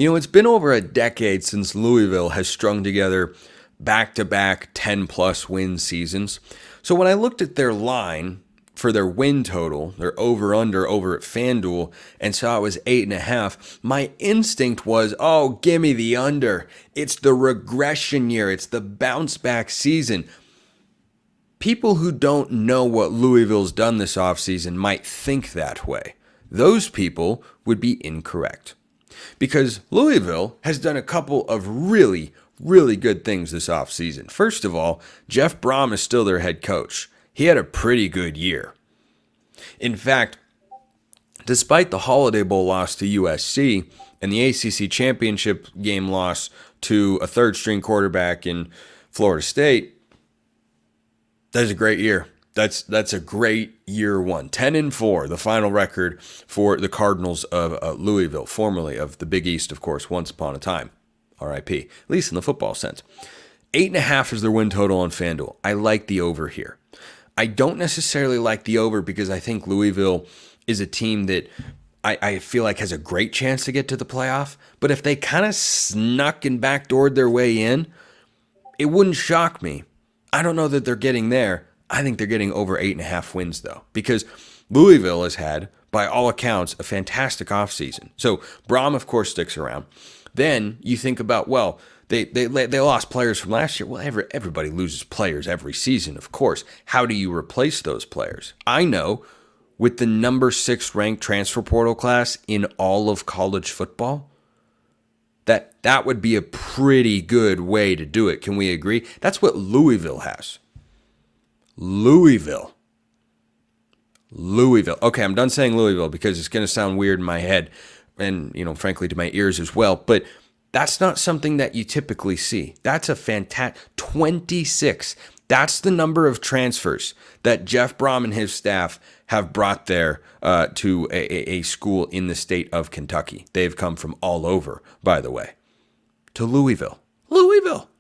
It's been over a decade since Louisville has strung together back-to-back 10-plus win seasons. So when I looked at their line for their win total, their over-under over at FanDuel, and saw it was 8.5, my instinct was, oh, give me the under. It's the regression year. It's the bounce-back season. People who don't know what Louisville's done this offseason might think that way. Those people would be incorrect. Because Louisville has done a couple of really, really good things this offseason. First of all, Jeff Brohm is still their head coach. He had a pretty good year. In fact, despite the Holiday Bowl loss to USC and the ACC Championship game loss to a third-string quarterback in Florida State, that's a great year. That's a great year one. 10-4, the final record for the Cardinals of Louisville, formerly of the Big East, of course, once upon a time. R.I.P., at least in the football sense. 8.5 is their win total on FanDuel. I like the over here. I don't necessarily like the over because I think Louisville is a team that I feel like has a great chance to get to the playoff. But if they kind of snuck and backdoored their way in, it wouldn't shock me. I don't know that they're getting there. I think they're getting over 8.5 wins, though, because Louisville has had, by all accounts, a fantastic offseason. So Brohm, of course, sticks around. Then you think about, well, they lost players from last year. Well, everybody loses players every season, of course. How do you replace those players? I know with the number 6 ranked transfer portal class in all of college football, that would be a pretty good way to do it. Can we agree? That's what Louisville has. Louisville. Okay, I'm done saying Louisville because it's going to sound weird in my head and, frankly, to my ears as well. But that's not something that you typically see. That's a fantastic 26. That's the number of transfers that Jeff Brohm and his staff have brought there to a school in the state of Kentucky. They've come from all over, by the way, to Louisville.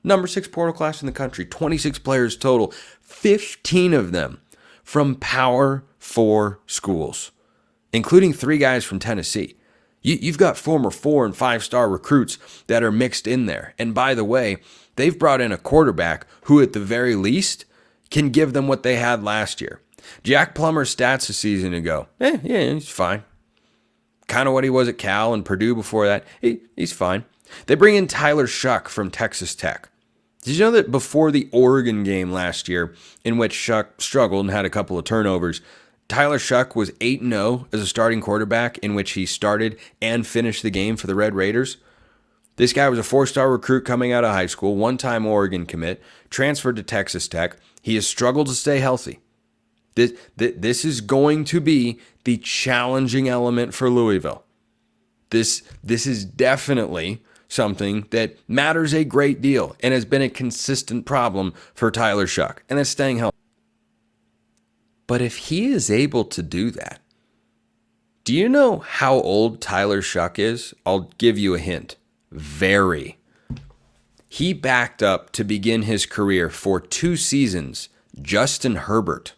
Number 6 portal class in the country, 26 players total, 15 of them from Power 4 schools, including 3 guys from Tennessee. You've got former 4- and 5-star recruits that are mixed in there. And by the way, they've brought in a quarterback who at the very least can give them what they had last year. Jack Plummer's stats a season ago, he's fine. Kind of what he was at Cal and Purdue before that, he's fine. They bring in Tyler Shuck from Texas Tech. Did you know that before the Oregon game last year, in which Shuck struggled and had a couple of turnovers, Tyler Shuck was 8-0 as a starting quarterback in which he started and finished the game for the Red Raiders? This guy was a 4-star recruit coming out of high school, one-time Oregon commit, transferred to Texas Tech. He has struggled to stay healthy. This is going to be the challenging element for Louisville. This is definitely something that matters a great deal and has been a consistent problem for Tyler Shuck, and that's staying healthy. But if he is able to do that, do you know how old Tyler Shuck is? I'll give you a hint. Very. He backed up to begin his career for 2 seasons, Justin Herbert.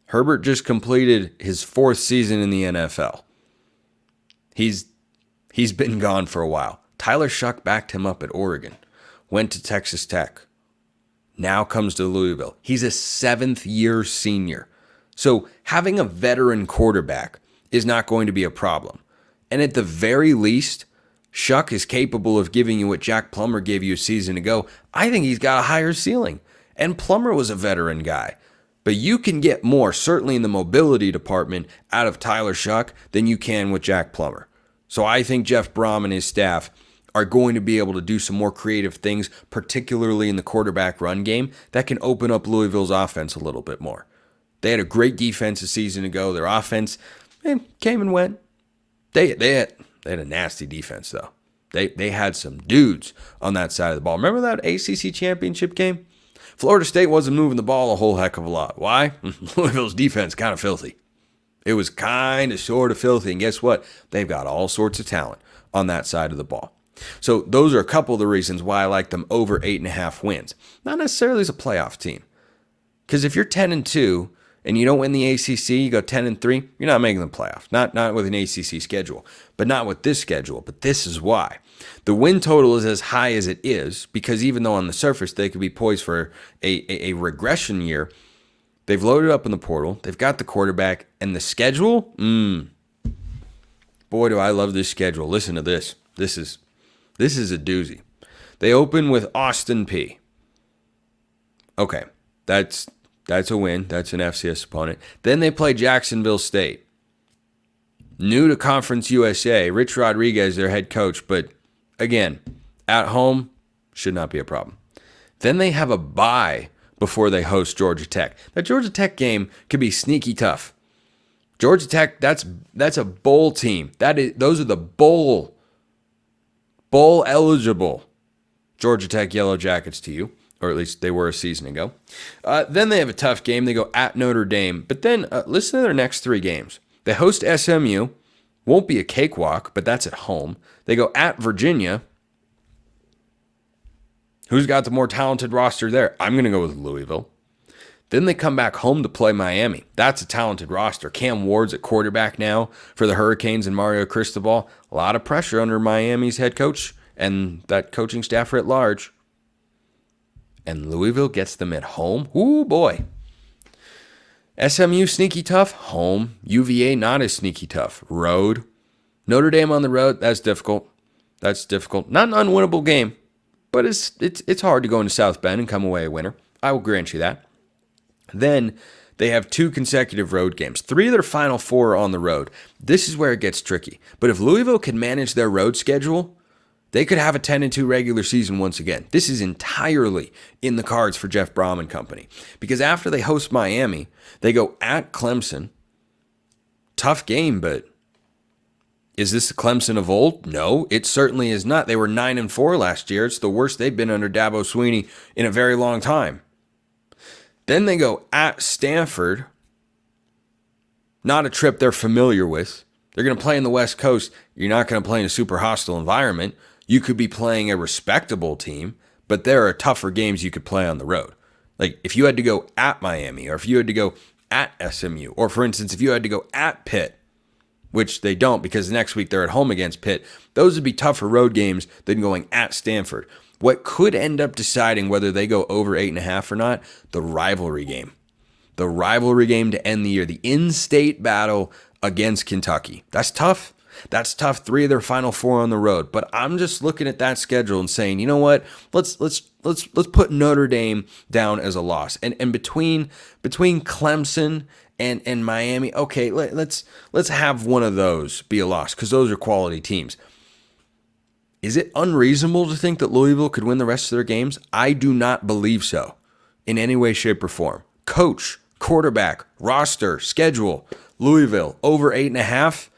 Herbert just completed his 4th season in the NFL. He's been gone for a while. Tyler Shuck backed him up at Oregon, went to Texas Tech, now comes to Louisville. He's a 7th-year senior. So having a veteran quarterback is not going to be a problem. And at the very least, Shuck is capable of giving you what Jack Plummer gave you a season ago. I think he's got a higher ceiling. And Plummer was a veteran guy. But you can get more, certainly in the mobility department, out of Tyler Shuck than you can with Jack Plummer. So I think Jeff Brohm and his staff are going to be able to do some more creative things, particularly in the quarterback run game, that can open up Louisville's offense a little bit more. They had a great defense a season ago. Their offense came and went. They had a nasty defense, though. They had some dudes on that side of the ball. Remember that ACC Championship game? Florida State wasn't moving the ball a whole heck of a lot. Why? Louisville's defense kind of filthy. It was kind of sort of filthy. And guess what? They've got all sorts of talent on that side of the ball. So those are a couple of the reasons why I like them over 8.5 wins. Not necessarily as a playoff team. Because if you're 10-2 and you don't win the ACC, you go 10-3, you're not making the playoffs. Not with an ACC schedule, but not with this schedule. But this is why. The win total is as high as it is because even though on the surface they could be poised for a regression year, they've loaded up in the portal, they've got the quarterback, and the schedule, boy, do I love this schedule. Listen to this. This is a doozy. They open with Austin Peay. Okay, that's a win. That's an FCS opponent. Then they play Jacksonville State. New to Conference USA. Rich Rodriguez, their head coach, but again, at home, should not be a problem. Then they have a bye before they host Georgia Tech. That Georgia Tech game could be sneaky tough. Georgia Tech, that's a bowl team. Those are the bowl eligible Georgia Tech Yellow Jackets to you, or at least they were a season ago. Then they have a tough game. They go at Notre Dame. But then listen to their next 3 games. They host SMU. Won't be a cakewalk, but that's at home. They go at Virginia. Who's got the more talented roster there? I'm going to go with Louisville. Then they come back home to play Miami. That's a talented roster. Cam Ward's at quarterback now for the Hurricanes and Mario Cristobal. A lot of pressure under Miami's head coach and that coaching staff at large. And Louisville gets them at home. Ooh, boy. SMU sneaky tough. Home. UVA not as sneaky tough. Road. Notre Dame on the road. That's difficult. Not an unwinnable game, but it's hard to go into South Bend and come away a winner. I will grant you that. Then they have 2 consecutive road games. 3 of their final 4 are on the road. This is where it gets tricky. But if Louisville can manage their road schedule, they could have a 10-2 regular season once again. This is entirely in the cards for Jeff Brohm and company. Because after they host Miami, they go at Clemson. Tough game, but is this the Clemson of old? No, it certainly is not. They were 9-4 last year. It's the worst they've been under Dabo Swinney in a very long time. Then they go at Stanford. Not a trip they're familiar with. They're going to play in the West Coast. You're not going to play in a super hostile environment. You could be playing a respectable team, but there are tougher games you could play on the road. Like if you had to go at Miami, or if you had to go at SMU, or for instance, if you had to go at Pitt, which they don't because next week they're at home against Pitt, those would be tougher road games than going at Stanford. What could end up deciding whether they go over 8.5 or not? The rivalry game. The rivalry game to end the year. The in-state battle against Kentucky. That's tough. That's tough. 3 of their final 4 on the road. But I'm just looking at that schedule and saying, you know what? Let's put Notre Dame down as a loss. And between Clemson and Miami, okay, let's have one of those be a loss because those are quality teams. Is it unreasonable to think that Louisville could win the rest of their games? I do not believe so in any way, shape, or form. Coach, quarterback, roster, schedule, Louisville, over 8.5.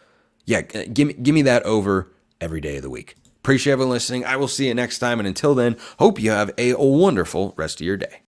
Yeah, give me that over every day of the week. Appreciate everyone listening. I will see you next time. And until then, hope you have a wonderful rest of your day.